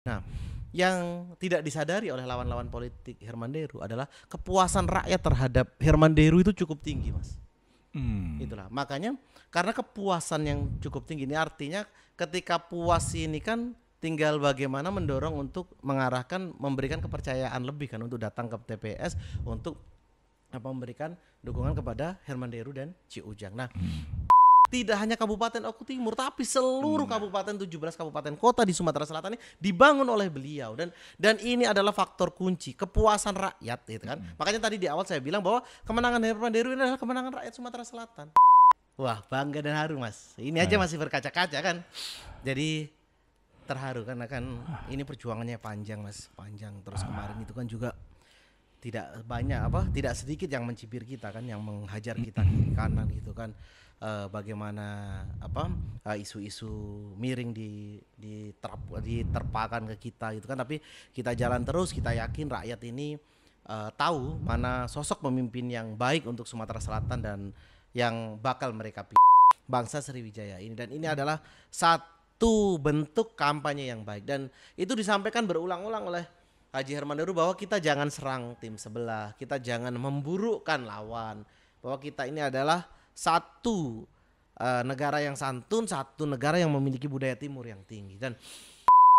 Nah, yang tidak disadari oleh lawan-lawan politik Herman Deru adalah kepuasan rakyat terhadap Herman Deru itu cukup tinggi, Mas. Hmm. Itulah. Makanya karena kepuasan yang cukup tinggi ini artinya ketika puas ini kan tinggal bagaimana mendorong untuk mengarahkan memberikan kepercayaan lebih kan untuk datang ke TPS untuk memberikan dukungan kepada Herman Deru dan Ci Ujang. Nah, tidak hanya Kabupaten Oku Timur tapi seluruh kabupaten 17 kabupaten kota di Sumatera Selatan ini dibangun oleh beliau dan ini adalah faktor kunci kepuasan rakyat gitu kan. Makanya tadi di awal saya bilang bahwa kemenangan Herman Deru ini adalah kemenangan rakyat Sumatera Selatan. Wah, bangga dan haru, Mas. Ini aja masih berkaca-kaca kan. Jadi terharu karena kan ini perjuangannya panjang, Mas. Panjang terus kemarin itu kan juga tidak banyak tidak sedikit yang mencibir kita kan, yang menghajar kita kiri kanan gitu kan. Bagaimana isu-isu miring diterpakan ke kita gitu kan, tapi kita jalan terus, kita yakin rakyat ini tahu mana sosok pemimpin yang baik untuk Sumatera Selatan dan yang bakal mereka pilih bangsa Sriwijaya ini, dan ini adalah satu bentuk kampanye yang baik dan itu disampaikan berulang-ulang oleh Haji Herman Deru bahwa kita jangan serang tim sebelah, kita jangan memburukkan lawan, bahwa kita ini adalah satu negara yang santun, satu negara yang memiliki budaya timur yang tinggi, dan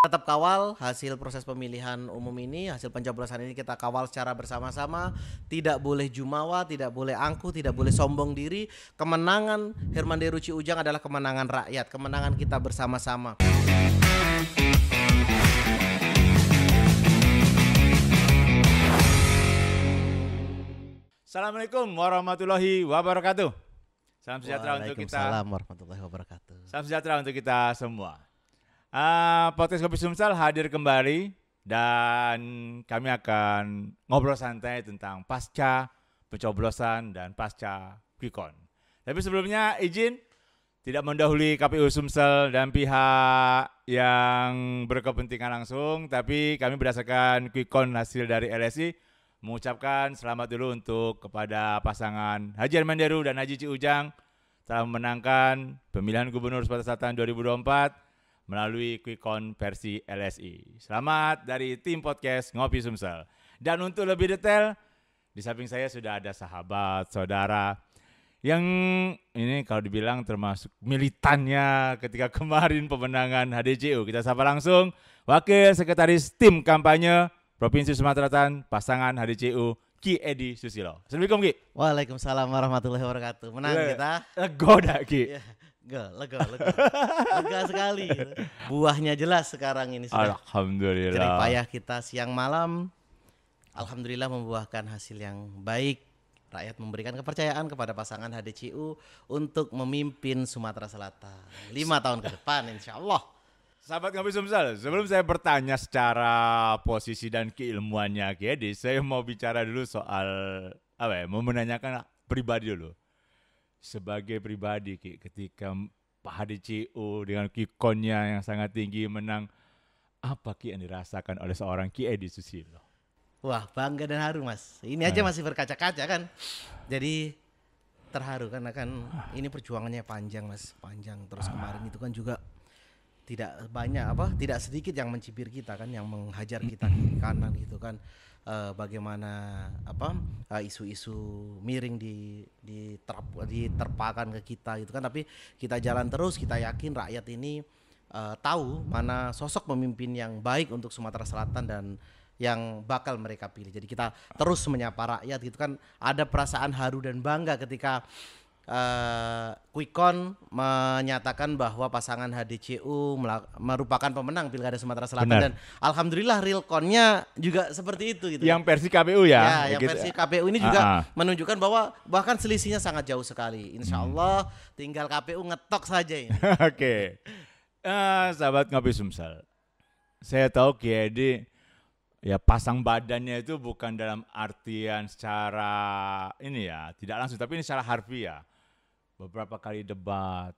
tetap kawal hasil proses pemilihan umum ini, hasil pencoblosan ini kita kawal secara bersama-sama, tidak boleh jumawa, tidak boleh angkuh, tidak boleh sombong diri. Kemenangan Herman Deru Ci Ujang adalah kemenangan rakyat, kemenangan kita bersama-sama. Assalamualaikum warahmatullahi wabarakatuh. Salam sejahtera untuk kita. Waalaikumsalam warahmatullahi wabarakatuh. Salam sejahtera untuk kita semua. Podcast Kopi Sumsel hadir kembali dan kami akan ngobrol santai tentang pasca pencoblosan dan pasca quick-count. Tapi sebelumnya izin tidak mendahului KPU Sumsel dan pihak yang berkepentingan langsung, tapi kami berdasarkan quick-count hasil dari LSI mengucapkan selamat dulu untuk kepada pasangan Haji Herman Deru dan Haji Ci Ujang telah memenangkan pemilihan Gubernur Sumatera Selatan 2024 melalui quick-count versi LSI. Selamat dari tim podcast Ngopi Sumsel. Dan untuk lebih detail, di samping saya sudah ada sahabat, saudara yang ini kalau dibilang termasuk militannya ketika kemarin pemenangan HDCU. Kita sapa langsung Wakil Sekretaris Tim Kampanye Provinsi Sumatera Selatan, pasangan HDCU, Ki Edi Susilo. Assalamualaikum, Ki. Waalaikumsalam warahmatullahi wabarakatuh. Menang kita. Lego dah, Ki. Ya, lega sekali. Buahnya jelas sekarang ini sudah. Alhamdulillah. Jerih payah kita siang malam, alhamdulillah membuahkan hasil yang baik. Rakyat memberikan kepercayaan kepada pasangan HDCU untuk memimpin Sumatera Selatan 5 tahun ke depan, insya Allah. Sahabat Ngopi Sumsel, sebelum saya bertanya secara posisi dan keilmuannya Ki Edi, saya mau bicara dulu soal mau menanyakan pribadi dulu. Sebagai pribadi Ki, ketika Pak HDCU dengan quick-count-nya yang sangat tinggi menang, apa Ki yang dirasakan oleh seorang Ki Edi Susilo? Wah, bangga dan haru, Mas. Ini aja masih berkaca-kaca kan. Jadi terharu karena kan ini perjuangannya panjang, Mas. Panjang terus kemarin itu kan juga tidak banyak tidak sedikit yang mencibir kita kan, yang menghajar kita kiri kanan gitu kan. Bagaimana isu-isu miring diterpakan ke kita gitu kan, tapi kita jalan terus, kita yakin rakyat ini tahu mana sosok pemimpin yang baik untuk Sumatera Selatan dan yang bakal mereka pilih. Jadi kita terus menyapa rakyat gitu kan, ada perasaan haru dan bangga ketika quick-count menyatakan bahwa pasangan HDCU merupakan pemenang Pilkada Sumatera Selatan. Benar. Dan alhamdulillah real count-nya juga seperti itu gitu. Yang versi KPU ya? Ya, yang gitu. versi KPU ini juga menunjukkan bahwa bahkan selisihnya sangat jauh sekali. Insya Allah tinggal KPU ngetok saja ini. Oke. Sahabat Ngopi Sumsel, saya tahu Ki Edi ya pasang badannya itu bukan dalam artian secara ini ya, tidak langsung, tapi ini secara harfiah. Beberapa kali debat,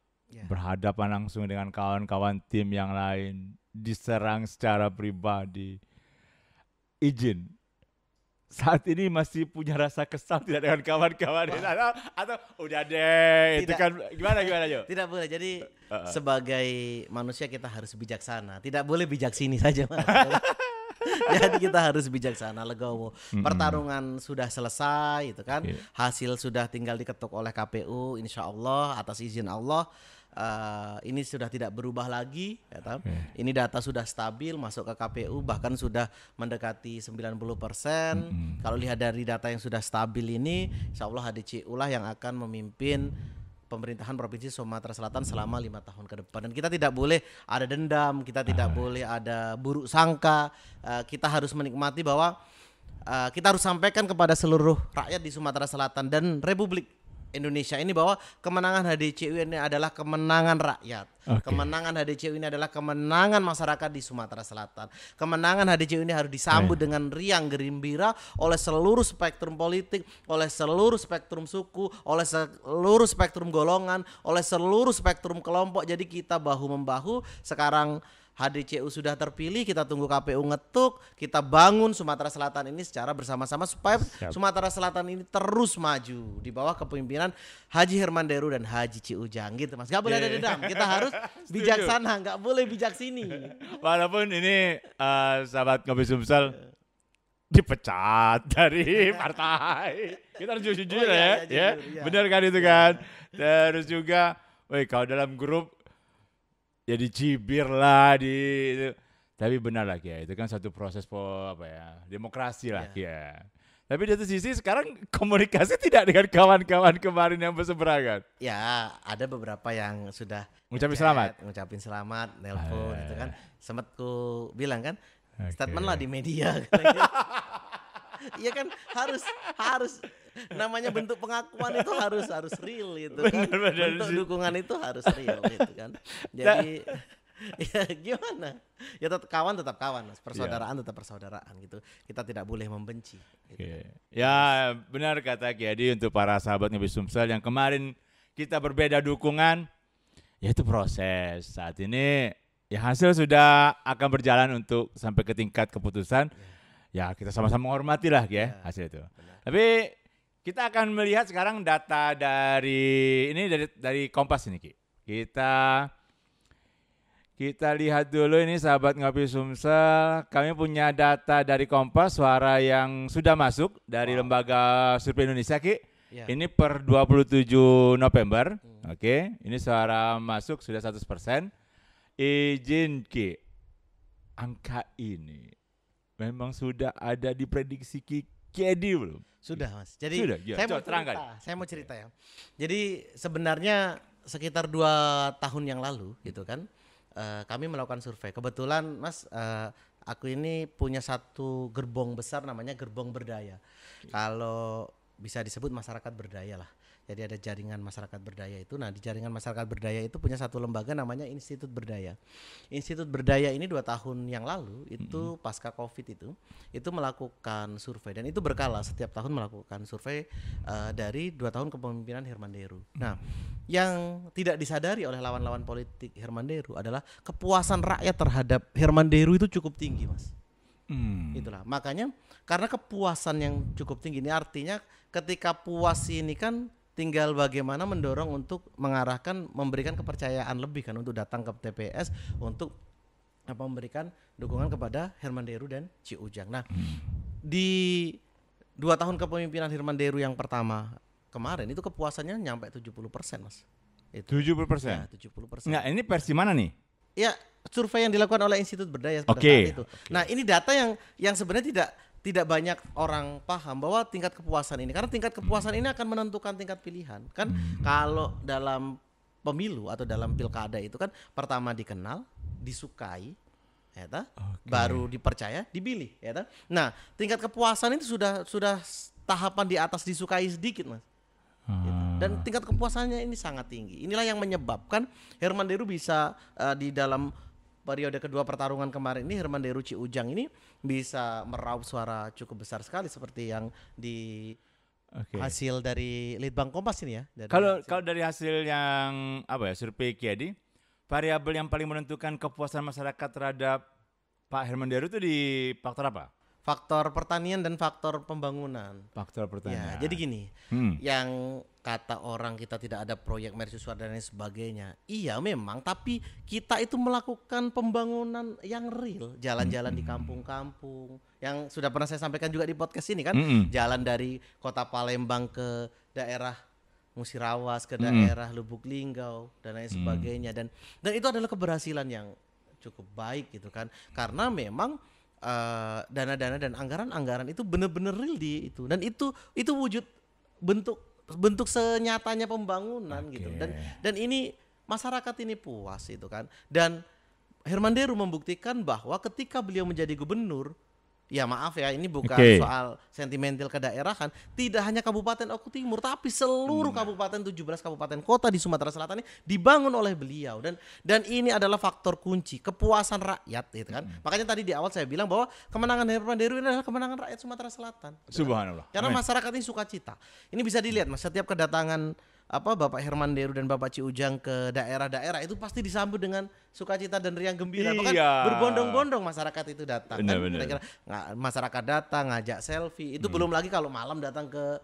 berhadapan langsung dengan kawan-kawan tim yang lain, diserang secara pribadi. Izin, saat ini masih punya rasa kesal tidak dengan kawan-kawan atau udah deh itu Tidak. kan gimana Jo? Tidak boleh. Jadi sebagai manusia kita harus bijaksana. Tidak boleh bijak sini saja, Mas. Jadi kita harus bijaksana, legowo. Pertarungan sudah selesai, itu kan. Iya. Hasil sudah tinggal diketuk oleh KPU, insya Allah atas izin Allah. Ini sudah tidak berubah lagi, ya toh. Ini data sudah stabil masuk ke KPU, bahkan sudah mendekati 90%. Kalau lihat dari data yang sudah stabil ini, insya Allah HDCU lah yang akan memimpin pemerintahan Provinsi Sumatera Selatan selama 5 tahun ke depan. Dan kita tidak boleh ada dendam, kita tidak boleh ada buruk sangka. Kita harus menikmati bahwa kita harus sampaikan kepada seluruh rakyat di Sumatera Selatan dan Republik Indonesia ini bahwa kemenangan HDCU ini adalah kemenangan rakyat. Kemenangan HDCU ini adalah kemenangan masyarakat di Sumatera Selatan. Kemenangan HDCU ini harus disambut dengan riang gembira oleh seluruh spektrum politik, oleh seluruh spektrum suku, oleh seluruh spektrum golongan, oleh seluruh spektrum kelompok. Jadi kita bahu-membahu. Sekarang HDCU sudah terpilih, kita tunggu KPU ngetuk, kita bangun Sumatera Selatan ini secara bersama-sama supaya Sumatera Selatan ini terus maju di bawah kepemimpinan Haji Herman Deru dan Haji Ciujang gitu, Mas. Gak boleh ada dendam, kita harus bijaksana, gak boleh bijak sini. Walaupun ini sahabat Ngopi Sumsel dipecat dari partai, kita harus jujur ya, benar kan itu kan. Terus juga, kalau dalam grup ya dicibir lah tapi benar lah ya, itu kan satu proses demokrasi lah ya. Tapi di satu sisi sekarang komunikasi tidak dengan kawan-kawan kemarin yang berseberangan. Ya, ada beberapa yang sudah ngucapin selamat, nelpon itu kan. Sempat ku bilang kan, statement lah di media. Iya kan, harus namanya bentuk pengakuan itu harus real gitu kan. Bentuk dukungan itu harus real gitu kan. Jadi ya gimana? Ya tetap kawan, Mas. Persaudaraan tetap persaudaraan gitu. Kita tidak boleh membenci gitu. Ya benar kata Kiadi, untuk para sahabat Ngopi Sumsel yang kemarin kita berbeda dukungan, ya itu proses. Saat ini ya hasil sudah akan berjalan untuk sampai ke tingkat keputusan. Ya kita sama-sama menghormati lah ya hasil itu. Benar. Tapi kita akan melihat sekarang data dari Kompas ini, Ki. Kita lihat dulu ini sahabat Ngopi Sumsel. Kami punya data dari Kompas, suara yang sudah masuk dari Lembaga Survei Indonesia, Ki. Ini per 27 November. Oke, ini suara masuk sudah 100%. Izin, Ki. Angka ini memang sudah ada di prediksi Kiedi belum? Sudah, Mas. Jadi saya mau cerita ya. Jadi sebenarnya sekitar 2 tahun yang lalu gitu kan, kami melakukan survei. Kebetulan, Mas, aku ini punya satu gerbong besar namanya Gerbong Berdaya. Kalau bisa disebut masyarakat berdaya lah. Jadi ada jaringan masyarakat berdaya itu. Nah, di jaringan masyarakat berdaya itu punya satu lembaga namanya Institut Berdaya. Institut Berdaya ini 2 tahun yang lalu itu pasca Covid itu melakukan survei, dan itu berkala setiap tahun melakukan survei dari 2 tahun kepemimpinan Herman Deru. Nah, yang tidak disadari oleh lawan-lawan politik Herman Deru adalah kepuasan rakyat terhadap Herman Deru itu cukup tinggi, Mas. Itulah makanya, karena kepuasan yang cukup tinggi ini artinya ketika puas ini kan tinggal bagaimana mendorong untuk mengarahkan, memberikan kepercayaan lebih kan untuk datang ke TPS untuk memberikan dukungan kepada Herman Deru dan Ciujang. Nah, di 2 tahun kepemimpinan Herman Deru yang pertama kemarin itu kepuasannya nyampe 70%, Mas. Itu 70%. Ya, 70%. Nggak, ini versi mana nih? Ya, survei yang dilakukan oleh Institut Berdaya pada saat itu. Nah, ini data yang sebenarnya tidak banyak orang paham bahwa tingkat kepuasan ini, karena tingkat kepuasan ini akan menentukan tingkat pilihan. Kan kalau dalam pemilu atau dalam pilkada itu kan pertama dikenal, disukai, baru dipercaya, dipilih, Nah, tingkat kepuasan itu sudah tahapan di atas disukai sedikit, Mas. Gitu. Dan tingkat kepuasannya ini sangat tinggi. Inilah yang menyebabkan Herman Deru bisa di dalam periode kedua pertarungan kemarin ini, Herman Deru Ciujang ini bisa meraup suara cukup besar sekali seperti yang di hasil dari Litbang Kompas ini ya. Kalau dari hasil yang survei Kiadi, variabel yang paling menentukan kepuasan masyarakat terhadap Pak Herman Deru itu di faktor apa? faktor pertanian dan faktor pembangunan. Faktor pertanian. Ya, jadi gini, Hmm. yang kata orang kita tidak ada proyek mercusuar dan lain sebagainya. Iya memang, tapi kita itu melakukan pembangunan yang real, jalan-jalan di kampung-kampung. Yang sudah pernah saya sampaikan juga di podcast ini kan, jalan dari kota Palembang ke daerah Musirawas, ke daerah Lubuk Linggau dan lain sebagainya. Dan itu adalah keberhasilan yang cukup baik gitu kan, karena memang dana-dana dan anggaran-anggaran itu benar-benar real di itu, dan itu wujud bentuk senyatanya pembangunan gitu, dan ini masyarakat ini puas itu kan. Dan Herman Deru membuktikan bahwa ketika beliau menjadi gubernur, ya maaf ya, ini bukan soal sentimental kedaerahan, tidak hanya Kabupaten Oku Timur tapi seluruh kabupaten, 17 kabupaten kota di Sumatera Selatan ini dibangun oleh beliau, dan ini adalah faktor kunci kepuasan rakyat gitu kan. Makanya tadi di awal saya bilang bahwa kemenangan Herman Deru ini adalah kemenangan rakyat Sumatera Selatan. Subhanallah. Karena masyarakat ini sukacita. Ini bisa dilihat Mas, setiap kedatangan Bapak Herman Deru dan Bapak Ci Ujang ke daerah-daerah itu pasti disambut dengan sukacita dan riang gembira. Bahkan berbondong-bondong masyarakat itu datang. Kira-kira masyarakat datang ngajak selfie. Itu belum lagi kalau malam datang ke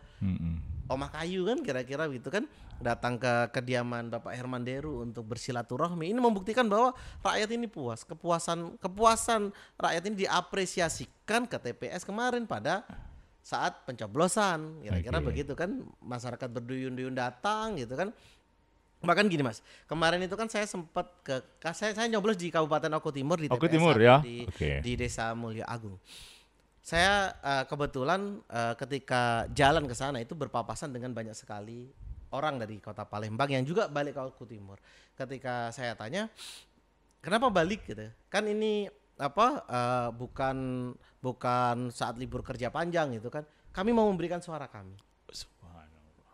Omah Kayu kan, kira-kira gitu kan, datang ke kediaman Bapak Herman Deru untuk bersilaturahmi. Ini membuktikan bahwa rakyat ini puas. Kepuasan rakyat ini diapresiasikan ke TPS kemarin pada saat pencoblosan, kira-kira begitu kan, masyarakat berduyun-duyun datang gitu kan. Bahkan gini Mas, kemarin itu kan saya sempat saya nyoblos di Kabupaten Oku Timur di TPS Timur, ya? di Desa Mulya Agung. Saya kebetulan ketika jalan ke sana itu berpapasan dengan banyak sekali orang dari Kota Palembang yang juga balik ke Oku Timur. Ketika saya tanya, kenapa balik gitu? Kan ini bukan saat libur kerja panjang gitu kan. Kami mau memberikan suara kami.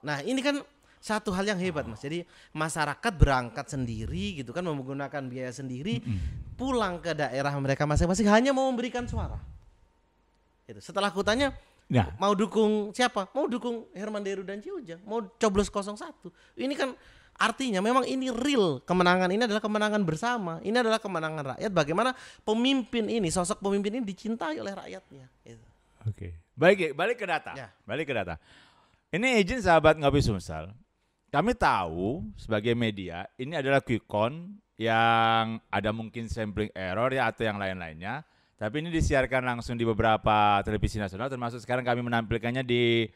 Nah, ini kan satu hal yang hebat Mas. Jadi masyarakat berangkat sendiri gitu kan, menggunakan biaya sendiri, pulang ke daerah mereka masing-masing hanya mau memberikan suara. Gitu. Setelah aku tanya, mau dukung siapa? Mau dukung Herman Deru dan Ci Ujang, mau coblos 01. Ini kan artinya memang ini real, kemenangan ini adalah kemenangan bersama. Ini adalah kemenangan rakyat. Bagaimana pemimpin ini, sosok pemimpin ini dicintai oleh rakyatnya. Gitu. Oke. Balik ke data. Ya. Balik ke data. Ini izin sahabat Ngopi Sumsel. Kami tahu sebagai media ini adalah quick count yang ada mungkin sampling error ya atau yang lain-lainnya. Tapi ini disiarkan langsung di beberapa televisi nasional, termasuk sekarang kami menampilkannya di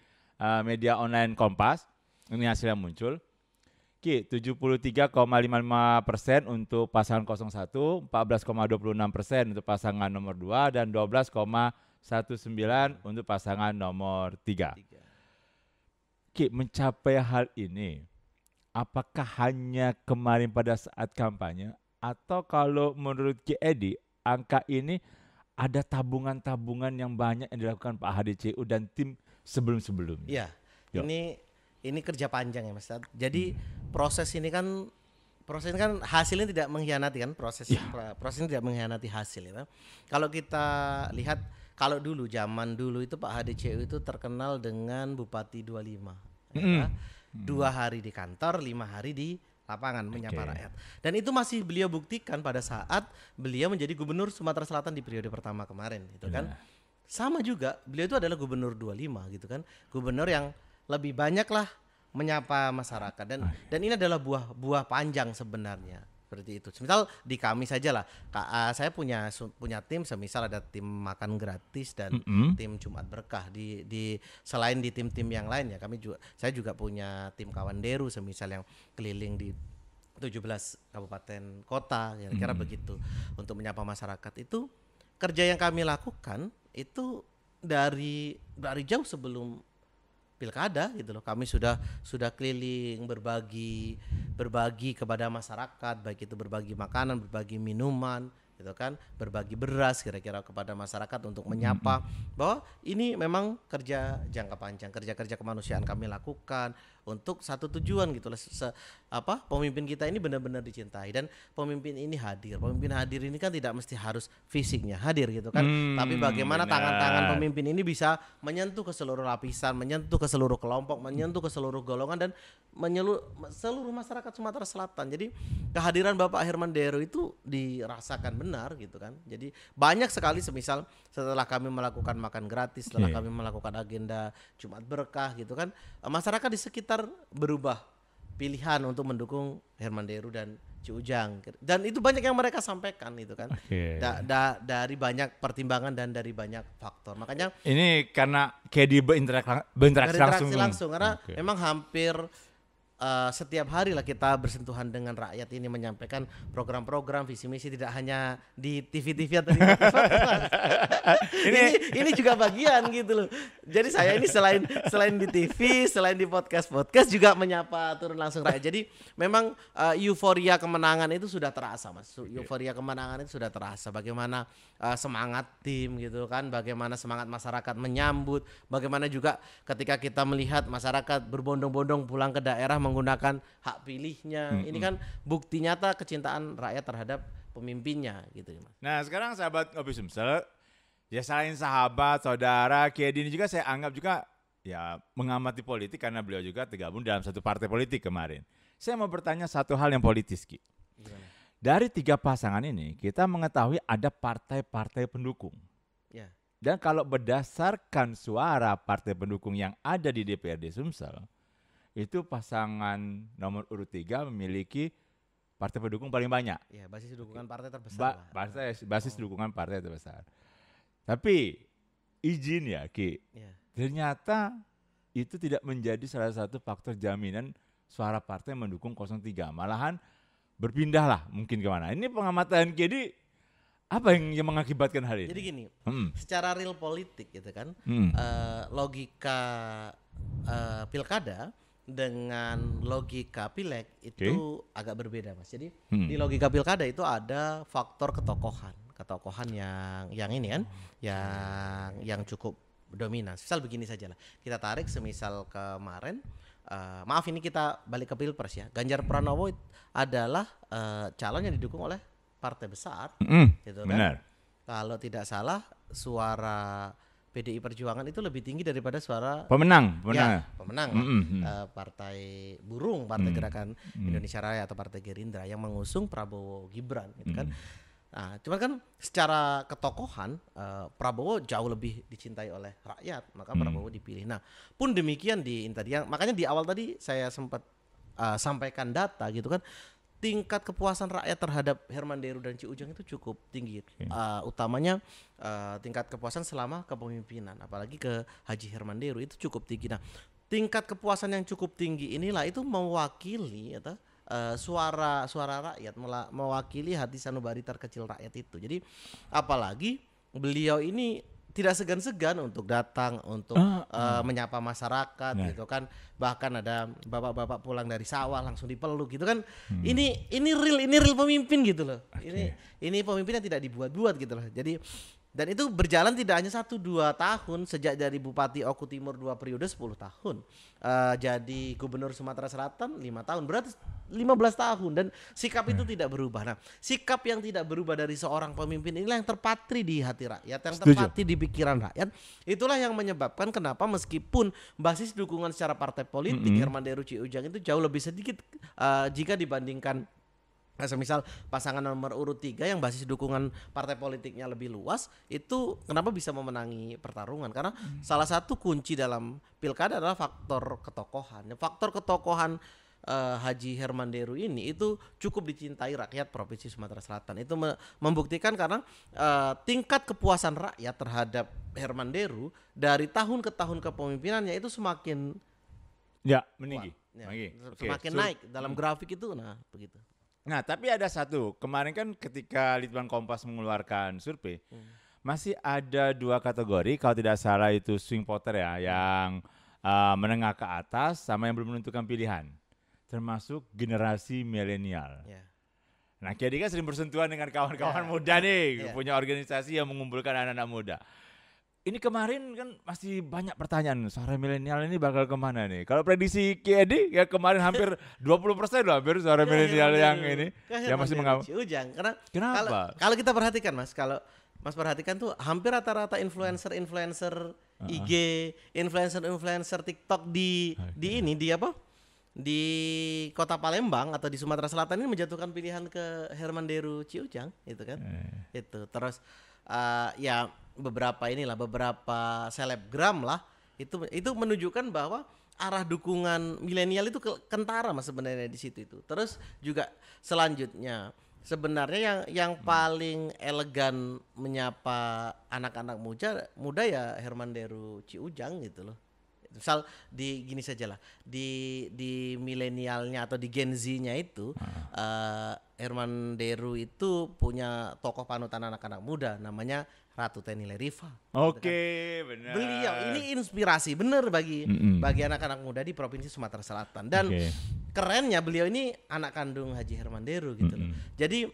media online Kompas. Ini hasil yang muncul. 73,55% untuk pasangan 01, 14,26% untuk pasangan nomor 2, dan 12,19% untuk pasangan nomor 3. Mencapai hal ini, apakah hanya kemarin pada saat kampanye, atau kalau menurut Ki Edi, angka ini ada tabungan-tabungan yang banyak yang dilakukan Pak HDCU dan tim sebelum-sebelumnya? Iya, ini kerja panjang ya Mas. Jadi proses ini kan hasilnya tidak mengkhianati kan, prosesnya tidak mengkhianati hasil ya. Kalau kita lihat, kalau zaman dulu itu Pak HDCU itu terkenal dengan Bupati 25 ya, 2 hari di kantor, 5 hari di lapangan menyapa rakyat. Dan itu masih beliau buktikan pada saat beliau menjadi gubernur Sumatera Selatan di periode pertama kemarin gitu kan. Sama juga beliau itu adalah gubernur 25 gitu kan, gubernur yang lebih banyak lah menyapa masyarakat, dan ini adalah buah panjang sebenarnya, seperti itu. Misal di kami saja lah, saya punya tim, semisal ada tim makan gratis dan tim Jumat Berkah di selain di tim-tim yang lain ya, saya juga punya tim Kawan Deru semisal yang keliling di 17 kabupaten kota, kira-kira begitu, untuk menyapa masyarakat. Itu kerja yang kami lakukan itu dari jauh sebelum pilkada gitu loh. Kami sudah keliling berbagi kepada masyarakat, baik itu berbagi makanan, berbagi minuman gitu kan, berbagi beras kira-kira kepada masyarakat untuk menyapa bahwa ini memang kerja jangka panjang, kerja kemanusiaan kami lakukan untuk satu tujuan gitu loh. Pemimpin kita ini benar-benar dicintai dan pemimpin ini hadir. Pemimpin hadir ini kan tidak mesti harus fisiknya hadir gitu kan, tapi bagaimana tangan-tangan pemimpin ini bisa menyentuh ke seluruh lapisan, menyentuh ke seluruh kelompok, menyentuh ke seluruh golongan dan seluruh masyarakat Sumatera Selatan. Jadi kehadiran Bapak Herman Deru itu dirasakan benar gitu kan. Jadi banyak sekali semisal setelah kami melakukan makan gratis, setelah kami melakukan agenda Jumat Berkah gitu kan, masyarakat di sekitar berubah pilihan untuk mendukung Herman Deru dan Ci Ujang, dan itu banyak yang mereka sampaikan itu kan. Dari banyak pertimbangan dan dari banyak faktor. Makanya ini karena KD berinteraksi langsung karena memang hampir setiap hari lah kita bersentuhan dengan rakyat ini, menyampaikan program-program visi misi tidak hanya di TV-TV atau di ini juga bagian gitu loh. Jadi saya ini selain di TV, selain di podcast juga menyapa turun langsung rakyat. Jadi memang euforia kemenangan itu sudah terasa, Mas. Euforia kemenangan itu sudah terasa. Bagaimana semangat tim gitu kan, bagaimana semangat masyarakat menyambut, bagaimana juga ketika kita melihat masyarakat berbondong-bondong pulang ke daerah menggunakan hak pilihnya. Ini kan bukti nyata kecintaan rakyat terhadap pemimpinnya gitu. Nah sekarang sahabat Ngopi Sumsel, ya selain sahabat, saudara, KD ini juga saya anggap juga ya mengamati politik karena beliau juga tergabung dalam satu partai politik kemarin. Saya mau bertanya satu hal yang politis, Ki. Gimana? Dari 3 pasangan ini kita mengetahui ada partai-partai pendukung. Ya. Dan kalau berdasarkan suara partai pendukung yang ada di DPRD Sumsel, itu pasangan nomor urut 3 memiliki partai pendukung paling banyak. Ya, basis dukungan partai terbesar. Basis dukungan partai terbesar. Tapi izin ya Ki, ternyata itu tidak menjadi salah satu faktor jaminan suara partai mendukung 03. Malahan berpindahlah mungkin kemana. Ini pengamatan Ki, apa yang mengakibatkan hal ini? Jadi gini, secara real politik gitu kan, logika pilkada dengan logika pileg itu agak berbeda, Mas. Jadi di logika pilkada itu ada faktor ketokohan yang ini kan, yang cukup dominan. Misal begini saja lah, kita tarik semisal kemarin, maaf ini kita balik ke Pilpres ya, Ganjar Pranowo adalah calon yang didukung oleh partai besar, gitu kan. Benar. Kalau tidak salah suara PDI Perjuangan itu lebih tinggi daripada suara pemenang. Partai Burung, Partai Gerakan Indonesia Raya atau Partai Gerindra yang mengusung Prabowo Gibran gitu kan. Nah, cuman kan secara ketokohan Prabowo jauh lebih dicintai oleh rakyat, maka Prabowo dipilih. Nah, pun demikian makanya di awal tadi saya sempat sampaikan data gitu kan. Tingkat kepuasan rakyat terhadap Herman Deru dan Ci Ujang itu cukup tinggi, utamanya tingkat kepuasan selama kepemimpinan, apalagi ke Haji Herman Deru itu cukup tinggi. Nah, tingkat kepuasan yang cukup tinggi inilah itu mewakili suara rakyat, mewakili hati sanubari terkecil rakyat itu. Jadi apalagi beliau ini tidak segan-segan untuk datang untuk menyapa masyarakat gitu kan. Bahkan ada bapak-bapak pulang dari sawah langsung dipeluk gitu kan. Ini real pemimpin gitu loh. Ini pemimpin yang tidak dibuat-buat gitu loh. Jadi dan itu berjalan tidak hanya 1-2 tahun, sejak dari Bupati Oku Timur 2 periode 10 tahun. Jadi Gubernur Sumatera Selatan 5 tahun, berarti 15 tahun, dan sikap itu tidak berubah. Nah, sikap yang tidak berubah dari seorang pemimpin inilah yang terpatri di hati rakyat, yang terpatri di pikiran rakyat. Itulah yang menyebabkan kenapa meskipun basis dukungan secara partai politik Herman Deru Ci Ujang itu jauh lebih sedikit jika dibandingkan semisal pasangan nomor urut 3 yang basis dukungan partai politiknya lebih luas, itu kenapa bisa memenangi pertarungan? Karena salah satu kunci dalam pilkada adalah faktor ketokohan. Faktor ketokohan Haji Herman Deru ini itu cukup dicintai rakyat Provinsi Sumatera Selatan. Itu membuktikan karena tingkat kepuasan rakyat terhadap Herman Deru dari tahun ke tahun kepemimpinannya itu semakin meninggi. Semakin naik dalam grafik itu, nah begitu. Nah, tapi ada satu, kemarin kan ketika Litbang Kompas mengeluarkan survei, masih ada 2 kategori, kalau tidak salah itu swing voter ya, yang menengah ke atas sama yang belum menentukan pilihan, termasuk generasi milenial. Nah, Kiadi kan sering bersentuhan dengan kawan-kawan muda nih, punya organisasi yang mengumpulkan anak-anak muda. ini kemarin kan masih banyak pertanyaan, suara milenial ini bakal kemana nih? Kalau prediksi Ki Edi ya kemarin hampir 20% loh hampir suara milenial yang ini yang masih mengawal. Ujang karena Kenapa? kalau kita perhatikan Mas, kalau Mas perhatikan tuh hampir rata-rata influencer IG, influencer TikTok di ini di apa? Di Kota Palembang atau di Sumatera Selatan ini menjatuhkan pilihan ke Herman Deru Ciujang itu kan. Itu terus ya beberapa selebgram lah itu menunjukkan bahwa arah dukungan milenial itu kentara Mas sebenarnya di situ itu. Terus juga selanjutnya sebenarnya yang paling elegan menyapa anak-anak muda ya Herman Deru Ciujang gitu loh. Misal di gini saja lah di milenialnya atau di Gen Z-nya itu Herman Deru itu punya tokoh panutan anak-anak muda namanya Ratu Tenile Riva. Oke, benar. Beliau ini inspirasi benar bagi anak-anak muda di Provinsi Sumatera Selatan dan kerennya beliau ini anak kandung Haji Herman Deru gitu loh. Jadi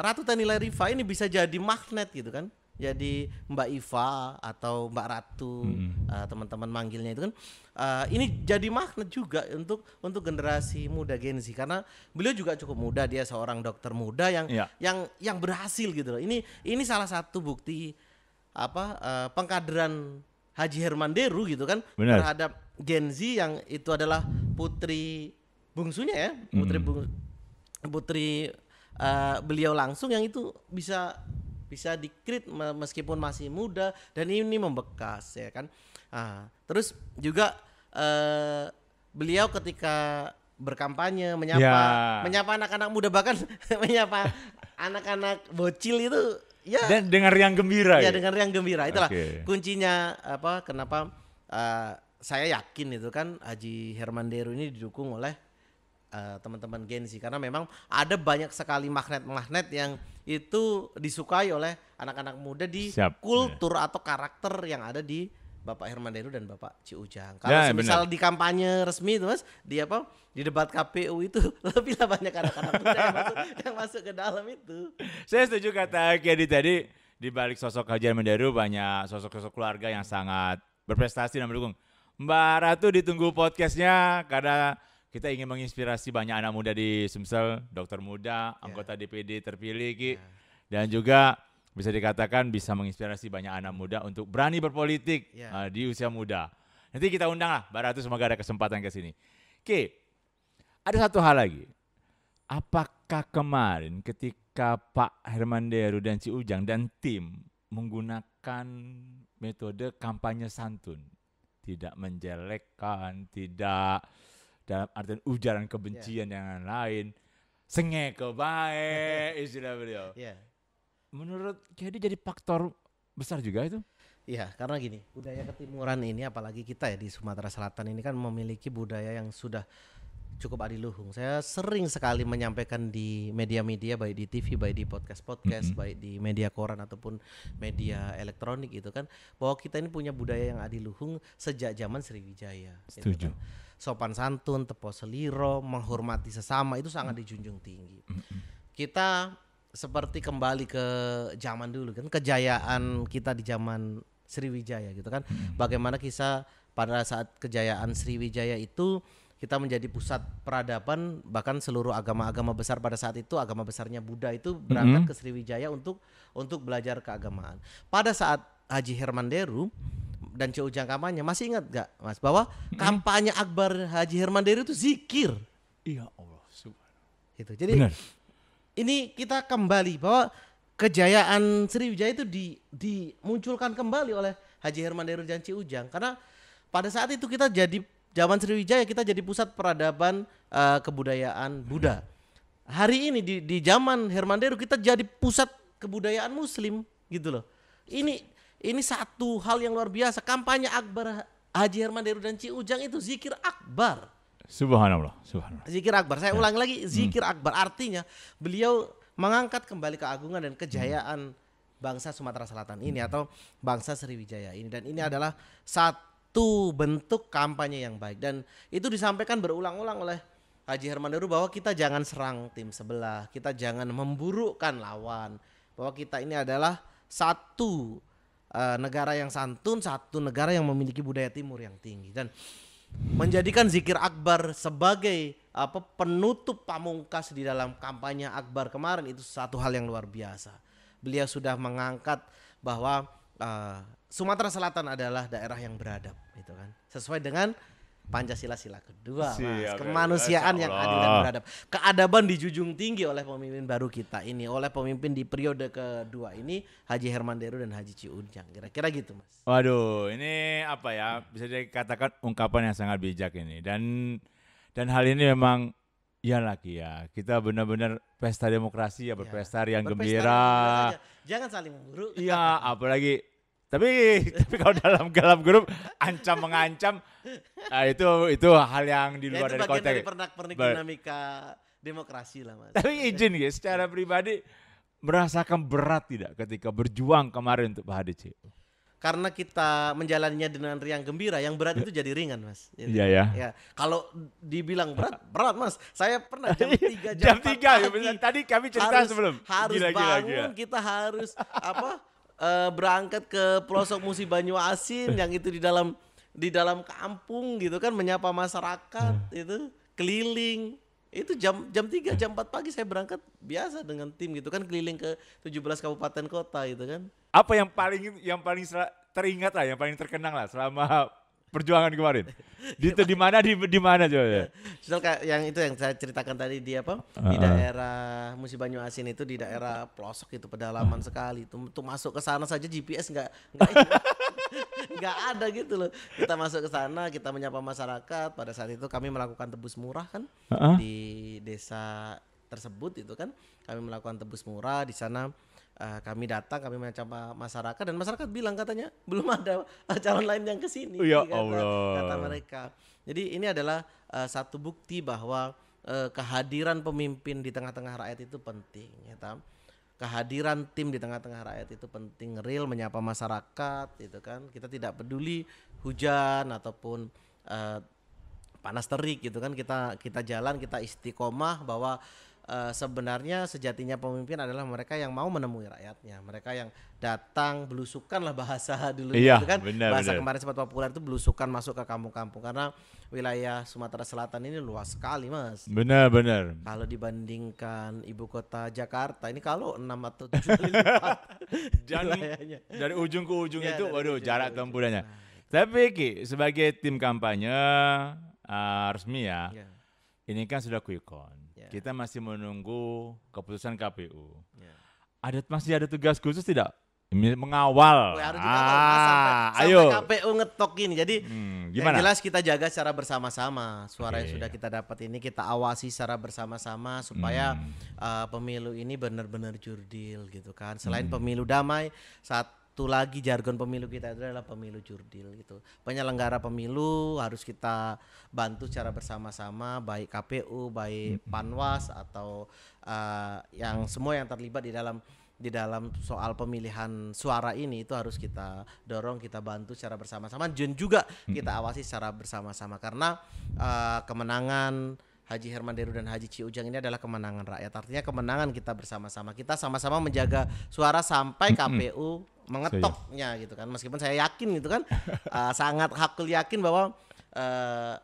Ratu Tenile Riva ini bisa jadi magnet gitu kan. Jadi Mbak Iva atau Mbak Ratu teman-teman manggilnya itu kan ini jadi magnet juga untuk generasi muda Gen Z karena beliau juga cukup muda, dia seorang dokter muda yang berhasil gitu loh. Ini salah satu bukti pengkaderan Haji Herman Deru gitu kan. Benar. Terhadap Gen Z yang itu adalah putri bungsunya ya, putri beliau langsung yang itu bisa dikrit meskipun masih muda dan ini membekas ya kan. Terus juga beliau ketika berkampanye menyapa anak-anak muda bahkan menyapa anak-anak bocil itu ya dan dengan riang gembira ya dengan riang gembira itulah kuncinya kenapa saya yakin itu kan Haji Herman Deru ini didukung oleh teman-teman Gen Z karena memang ada banyak sekali magnet-magnet yang itu disukai oleh anak-anak muda di kultur atau karakter yang ada di Bapak Herman Deru dan Bapak Ciujang. Kalau misal di kampanye resmi itu Mas, di debat KPU itu lebih banyak anak-anak muda yang masuk ke dalam itu. Saya setuju kata Ki tadi, di balik sosok Haji Herman Deru banyak sosok-sosok keluarga yang sangat berprestasi dan mendukung. Mbak Ratu ditunggu podcastnya karena kita ingin menginspirasi banyak anak muda di Sumsel, dokter muda, anggota DPD terpilih Ki. Dan juga bisa dikatakan bisa menginspirasi banyak anak muda untuk berani berpolitik di usia muda. Nanti kita undang lah Mbak Ratu, semoga ada kesempatan ke sini. Ki, ada satu hal lagi. Apakah kemarin ketika Pak Herman Deru dan Ciujang dan tim menggunakan metode kampanye santun, tidak menjelekkan, tidak dalam artian ujaran kebencian yang lain, sengek baik istilah beliau. Menurut Kedi jadi faktor besar juga itu? Iya, karena gini, budaya ketimuran ini apalagi kita ya di Sumatera Selatan ini kan memiliki budaya yang sudah cukup adiluhung. Saya sering sekali menyampaikan di media-media baik di TV, baik di podcast, baik di media koran ataupun media elektronik itu kan bahwa kita ini punya budaya yang adiluhung sejak zaman Sriwijaya. Setuju. Gitu kan. Sopan santun, tepo seliro, menghormati sesama itu sangat dijunjung tinggi. Kita seperti kembali ke zaman dulu kan, kejayaan kita di zaman Sriwijaya gitu kan. Bagaimana kisah pada saat kejayaan Sriwijaya itu kita menjadi pusat peradaban, bahkan seluruh agama-agama besar pada saat itu, agama besarnya Buddha itu berangkat ke Sriwijaya untuk belajar keagamaan. Pada saat Haji Herman Deru dan Ciujang kampanye, masih ingat gak Mas bahwa kampanye akbar Haji Herman Deru itu zikir. Iya Allah subhanallah. Itu. Jadi ini kita kembali bahwa kejayaan Sriwijaya itu dimunculkan kembali oleh Haji Herman Deru dan Ciujang karena pada saat itu kita jadi zaman Sriwijaya kita jadi pusat peradaban kebudayaan Buddha. Hari ini di zaman Herman Deru kita jadi pusat kebudayaan Muslim gitu loh. Ini satu hal yang luar biasa. Kampanye akbar Haji Herman Deru dan Ciujang itu zikir akbar. Subhanallah. Zikir akbar. Saya ulangi lagi, zikir akbar artinya beliau mengangkat kembali keagungan dan kejayaan bangsa Sumatera Selatan ini atau bangsa Sriwijaya ini, dan ini adalah satu bentuk kampanye yang baik dan itu disampaikan berulang-ulang oleh Haji Herman Deru bahwa kita jangan serang tim sebelah, kita jangan memburukkan lawan, bahwa kita ini adalah satu negara yang santun, satu negara yang memiliki budaya timur yang tinggi, dan menjadikan zikir akbar sebagai penutup pamungkas di dalam kampanye akbar kemarin itu satu hal yang luar biasa. Beliau sudah mengangkat bahwa Sumatera Selatan adalah daerah yang beradab, gitu kan, sesuai dengan Pancasila sila kedua, Mas. Kemanusiaan yang adil dan beradab. Keadaban dijunjung tinggi oleh pemimpin baru kita ini, oleh pemimpin di periode kedua ini, Haji Herman Deru dan Haji Ci Ujang. Kira-kira gitu, Mas. Waduh, ini apa ya? Bisa dikatakan ungkapan yang sangat bijak ini. Dan hal ini memang ya lagi ya. Kita benar-benar pesta demokrasi ya, berpesta yang gembira. Jangan saling memburuk. Iya, apalagi tapi kalau dalam grup ancam mengancam, itu hal yang di luar dari konteks. Itu bagian dari pernak-pernik dinamika demokrasi lah, Mas. Tapi izin ya, secara pribadi merasakan berat tidak ketika berjuang kemarin untuk Pak Hadi? Karena kita menjalaninya dengan riang gembira, yang berat itu jadi ringan, Mas. Iya ya. Ya. Kalau dibilang berat, Mas. Saya pernah jam 3 jam 3 ya, tadi kami cerita sebelum. Harus bangun, kita harus berangkat ke pelosok Musi Banyu Asin yang itu di dalam kampung gitu kan, menyapa masyarakat, itu keliling. Itu jam 3 jam 4 pagi saya berangkat biasa dengan tim gitu kan, keliling ke 17 kabupaten kota gitu kan. Apa yang paling teringat lah, yang paling terkenang lah selama perjuangan kemarin? Di mana coba ya? Misal kayak yang itu yang saya ceritakan tadi di di daerah Musi Banyu Asin itu, di daerah pelosok itu, pedalaman sekali itu. Untuk masuk ke sana saja GPS nggak ada gitu loh. Kita masuk ke sana, kita menyapa masyarakat. Pada saat itu kami melakukan tebus murah kan di desa tersebut itu kan. Kami melakukan tebus murah di sana. Kami datang, kami menyapa masyarakat, dan masyarakat bilang katanya belum ada calon lain yang kesini. Ya Allah. Kata mereka. Jadi ini adalah satu bukti bahwa kehadiran pemimpin di tengah-tengah rakyat itu penting, ya. Kehadiran tim di tengah-tengah rakyat itu penting, real menyapa masyarakat, itu kan. Kita tidak peduli hujan ataupun panas terik gitu kan. Kita jalan, kita istiqomah bahwa sebenarnya sejatinya pemimpin adalah mereka yang mau menemui rakyatnya, mereka yang datang belusukan lah bahasa dulu gitu kan. Bahasa kemarin sempat populer itu belusukan masuk ke kampung-kampung, karena wilayah Sumatera Selatan ini luas sekali, Mas. Benar. Kalau dibandingkan ibu kota Jakarta ini kalau 6 atau 7 kali lipat wilayahnya. Dari ujung ke ujung itu waduh jarak tempuhnya. Tapi Ki, sebagai tim kampanye resmi ya, ini kan sudah quick count. Kita masih menunggu keputusan KPU. Masih ada tugas khusus tidak? Mengawal. Harus sampai KPU ngetok ini. Jadi yang jelas kita jaga secara bersama-sama. Suara yang sudah kita dapat ini kita awasi secara bersama-sama supaya pemilu ini benar-benar jurdil gitu kan. Selain pemilu damai, satu lagi jargon pemilu kita itu adalah pemilu jurdil gitu. Penyelenggara pemilu harus kita bantu secara bersama-sama, baik KPU, baik Panwas atau yang semua yang terlibat di dalam soal pemilihan suara ini, itu harus kita dorong, kita bantu secara bersama-sama, dan juga kita awasi secara bersama-sama, karena kemenangan Haji Herman Deru dan Haji Ci Ujang ini adalah kemenangan rakyat. Artinya kemenangan kita bersama-sama. Kita sama-sama menjaga suara sampai KPU mengetoknya gitu kan. Meskipun saya yakin gitu kan, sangat hakul yakin bahwa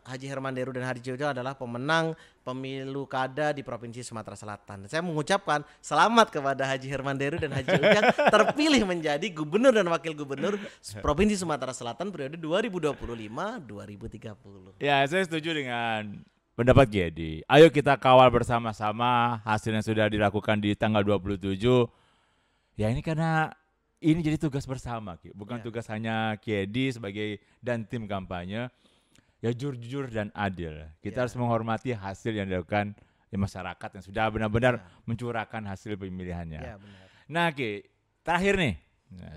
Haji Herman Deru dan Haji Ci Ujang adalah pemenang pemilu kada di Provinsi Sumatera Selatan. Saya mengucapkan selamat kepada Haji Herman Deru dan Haji Ci Ujang terpilih menjadi gubernur dan wakil gubernur Provinsi Sumatera Selatan periode 2025-2030. Ya, saya setuju dengan pendapat Gedi. Ayo kita kawal bersama-sama hasil yang sudah dilakukan di tanggal 27. Ya ini karena ini jadi tugas bersama, Ki. Bukan tugas hanya Gedi sebagai dan tim kampanye. Ya jujur dan adil. Kita harus menghormati hasil yang dilakukan di masyarakat yang sudah benar-benar mencurahkan hasil pemilihannya. Ya, benar. Nah, Ki, terakhir nih,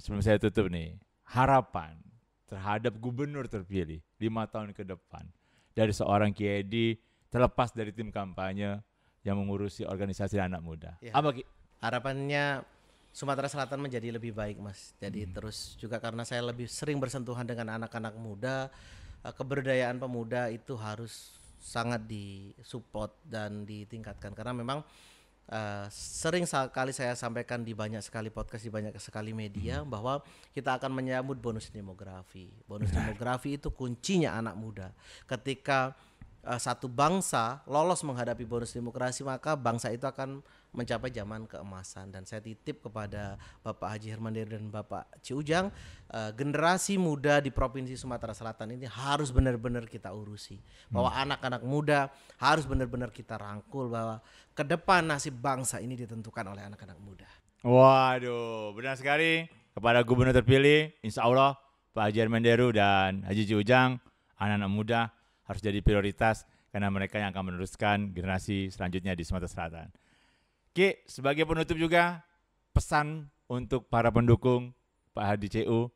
sebelum saya tutup nih, harapan terhadap gubernur terpilih 5 tahun ke depan dari seorang Gedi, terlepas dari tim kampanye yang mengurusi organisasi anak muda. Apa Ki? Harapannya Sumatera Selatan menjadi lebih baik, Mas. Jadi terus juga karena saya lebih sering bersentuhan dengan anak-anak muda, keberdayaan pemuda itu harus sangat disupport dan ditingkatkan, karena memang sering sekali saya sampaikan di banyak sekali podcast, di banyak sekali media, bahwa kita akan menyambut bonus demografi. Bonus demografi itu kuncinya anak muda. Ketika satu bangsa lolos menghadapi bonus demografi, maka bangsa itu akan mencapai zaman keemasan. Dan saya titip kepada Bapak Haji Hermanderu dan Bapak Ci Ujang, generasi muda di Provinsi Sumatera Selatan ini harus benar-benar kita urusi. Bahwa anak-anak muda harus benar-benar kita rangkul, bahwa ke depan nasib bangsa ini ditentukan oleh anak-anak muda. Waduh, benar sekali. Kepada gubernur terpilih, insya Allah Pak Haji Hermanderu dan Haji Ci Ujang, anak-anak muda harus jadi prioritas karena mereka yang akan meneruskan generasi selanjutnya di Sumatera Selatan. Ki, sebagai penutup juga pesan untuk para pendukung Pak Hadi CU,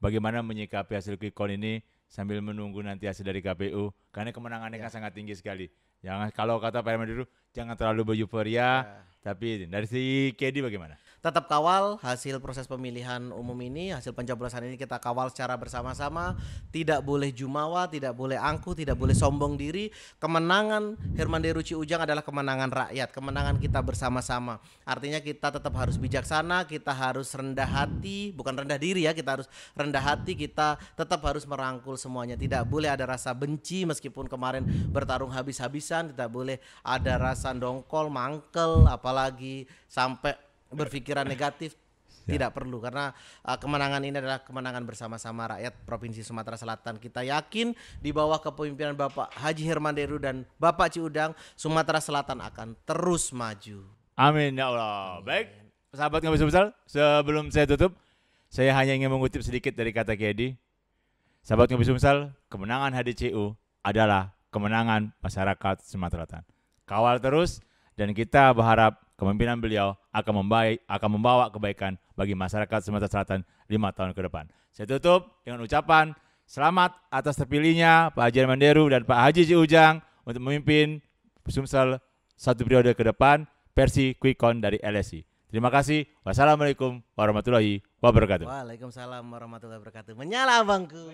bagaimana menyikapi hasil quick count ini sambil menunggu nanti hasil dari KPU, karena kemenangannya kan sangat tinggi sekali. Jangan, kalau kata Pak Hermanderu, jangan terlalu beruforia, tapi dari si Kedi bagaimana? Tetap kawal hasil proses pemilihan umum ini, hasil pencoblosan ini kita kawal secara bersama-sama. Tidak boleh jumawa, tidak boleh angkuh, tidak boleh sombong diri. Kemenangan Hermanderu Ci Ujang adalah kemenangan rakyat, kemenangan kita bersama-sama. Artinya kita tetap harus bijaksana, kita harus rendah hati, bukan rendah diri ya, kita harus rendah hati, kita tetap harus merangkul semuanya. Tidak boleh ada rasa benci meskipun kemarin bertarung habis-habisan, tidak boleh ada rasa dongkol, mangkel, apalagi sampai berpikiran negatif. Tidak perlu, karena kemenangan ini adalah kemenangan bersama-sama rakyat Provinsi Sumatera Selatan. Kita yakin di bawah kepemimpinan Bapak Haji Hermanderu dan Bapak Ci Ujang, Sumatera Selatan akan terus maju. Amin ya Allah. Baik, sahabat Ngopi Sumsel, sebelum saya tutup, saya hanya ingin mengutip sedikit dari kata Kedi. Sahabat Ngopi Sumsel, kemenangan HDCU adalah kemenangan masyarakat Sumatera Selatan. Kawal terus, dan kita berharap kepemimpinan beliau akan membawa kebaikan bagi masyarakat Sumatera Selatan 5 tahun ke depan. Saya tutup dengan ucapan selamat atas terpilihnya Pak Haji Hermanderu dan Pak Haji Ci Ujang untuk memimpin Sumsel 1 periode ke depan versi quick count dari LSI. Terima kasih. Wassalamualaikum warahmatullahi wabarakatuh. Waalaikumsalam warahmatullahi wabarakatuh. Menyala bangku.